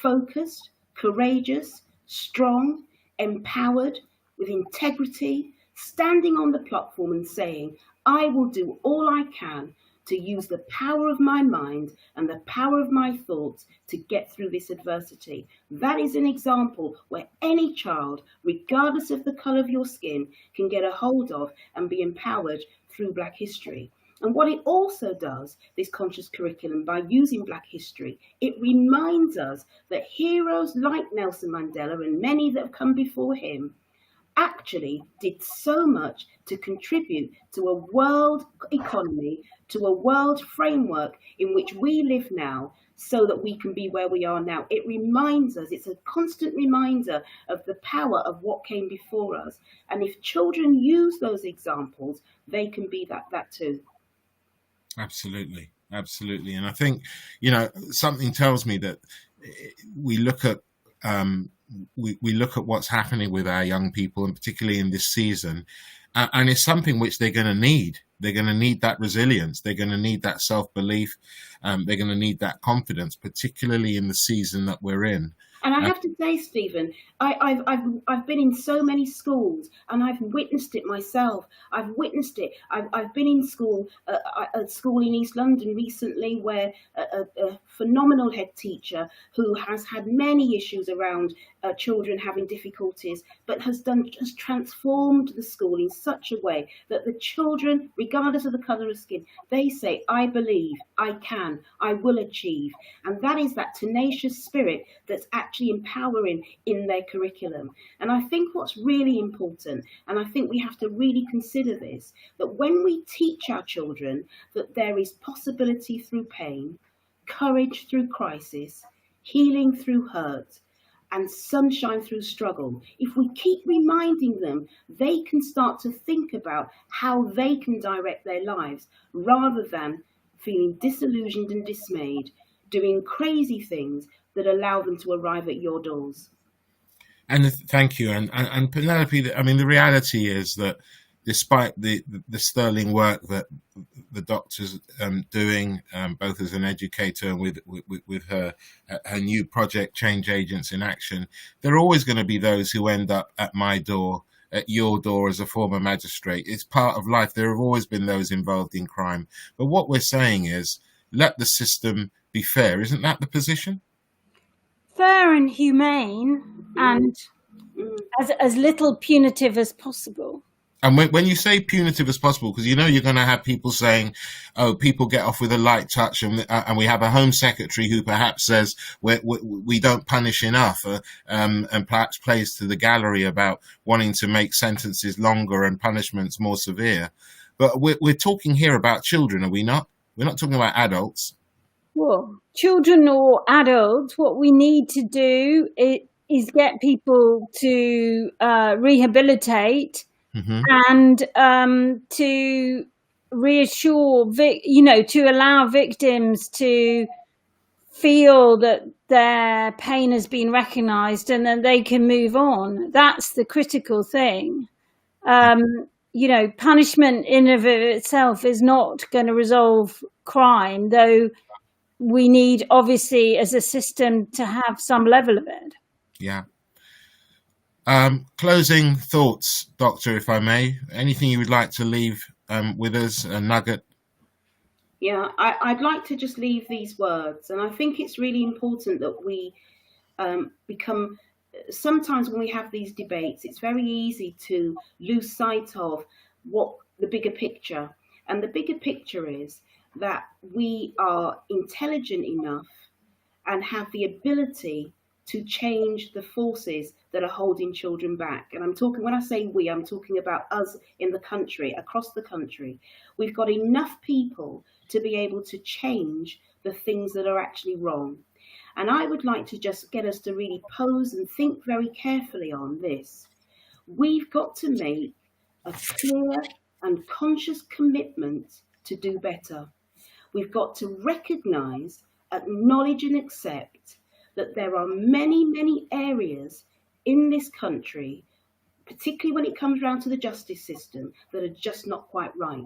focused, courageous, strong, empowered, with integrity, standing on the platform and saying, I will do all I can to use the power of my mind and the power of my thoughts to get through this adversity. That is an example where any child, regardless of the colour of your skin, can get a hold of and be empowered through Black history. And what it also does, this conscious curriculum, by using Black history, it reminds us that heroes like Nelson Mandela and many that have come before him actually did so much to contribute to a world economy, to a world framework in which we live now, so that we can be where we are now. It reminds us, it's a constant reminder of the power of what came before us. And if children use those examples, they can be that too. Absolutely. Absolutely. And I think, something tells me that we look at we look at what's happening with our young people, and particularly in this season, and it's something which they're going to need. They're going to need that resilience. They're going to need that self-belief. They're going to need that confidence, particularly in the season that we're in. And I have to say, Stephen, I've been in so many schools, and I've witnessed it myself. I've witnessed it. I've been in school, a school in East London recently, where a phenomenal head teacher who has had many issues around children having difficulties, but has transformed the school in such a way that the children, regardless of the colour of skin, they say, I believe, I can, I will achieve. And that is that tenacious spirit that's actually empowering in their curriculum. And I think what's really important, and I think we have to really consider this, that when we teach our children that there is possibility through pain, courage through crisis, healing through hurt, and sunshine through struggle, if we keep reminding them, they can start to think about how they can direct their lives, rather than feeling disillusioned and dismayed, doing crazy things that allow them to arrive at your doors. And thank you. And Penelope, I mean, the reality is that despite the sterling work that the doctor's doing, both as an educator and with her new project, Change Agents in Action, there are always going to be those who end up at my door, at your door as a former magistrate. It's part of life. There have always been those involved in crime. But what we're saying is, let the system be fair. Isn't that the position? Fair and humane, and as little punitive as possible. And when you say punitive as possible, because you're going to have people saying, oh, people get off with a light touch, and we have a Home Secretary who perhaps says we don't punish enough, and perhaps plays to the gallery about wanting to make sentences longer and punishments more severe. But we're talking here about children, are we not? We're not talking about adults. Well, children or adults, what we need to do is get people to rehabilitate. Mm-hmm. And to reassure, to allow victims to feel that their pain has been recognised and then they can move on. That's the critical thing. Punishment in and of itself is not going to resolve crime, though we need, obviously, as a system, to have some level of it. Yeah. Closing thoughts, Doctor, if I may. Anything you would like to leave with us, a nugget? Yeah, I'd like to just leave these words. And I think it's really important that we become, sometimes when we have these debates, it's very easy to lose sight of what the bigger picture. And the bigger picture is that we are intelligent enough and have the ability to change the forces that are holding children back. And when I say we, I'm talking about us in the country, across the country. We've got enough people to be able to change the things that are actually wrong. And I would like to just get us to really pose and think very carefully on this. We've got to make a clear and conscious commitment to do better. We've got to recognise, acknowledge and accept that there are many, many areas in this country, particularly when it comes around to the justice system, that are just not quite right.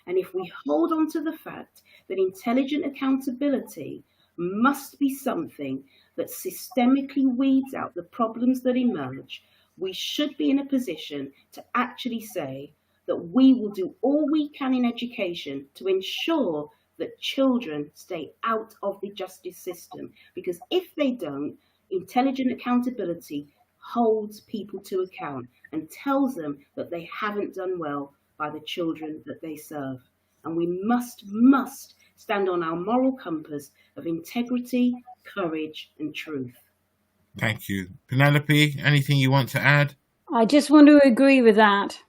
And if we hold on to the fact that intelligent accountability must be something that systemically weeds out the problems that emerge, we should be in a position to actually say that we will do all we can in education to ensure that children stay out of the justice system. Because if they don't, intelligent accountability holds people to account and tells them that they haven't done well by the children that they serve. And we must stand on our moral compass of integrity, courage, and truth. Thank you. Penelope, anything you want to add? I just want to agree with that.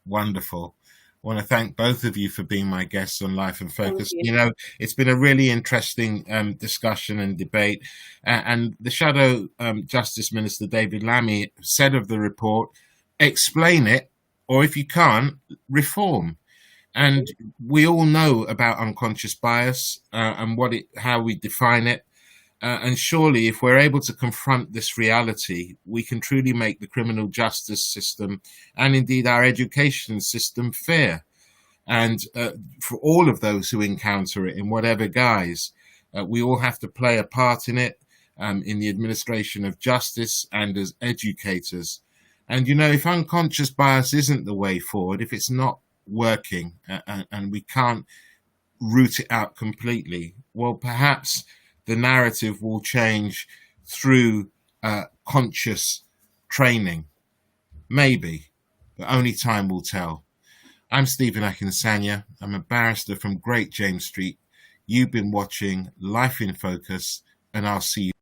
Wonderful. I want to thank both of you for being my guests on Life in Focus. Thank you. You know, it's been a really interesting discussion and debate. And the Shadow Justice Minister, David Lammy, said of the report, explain it, or if you can't, reform. And we all know about unconscious bias and how we define it. And surely, if we're able to confront this reality, we can truly make the criminal justice system and indeed our education system fair. And for all of those who encounter it in whatever guise, we all have to play a part in it, in the administration of justice and as educators. And, you know, if unconscious bias isn't the way forward, if it's not working and we can't root it out completely, well, perhaps the narrative will change through conscious training. Maybe, but only time will tell. I'm Stephen Akinsanya. I'm a barrister from Great James Street. You've been watching Life in Focus, and I'll see you.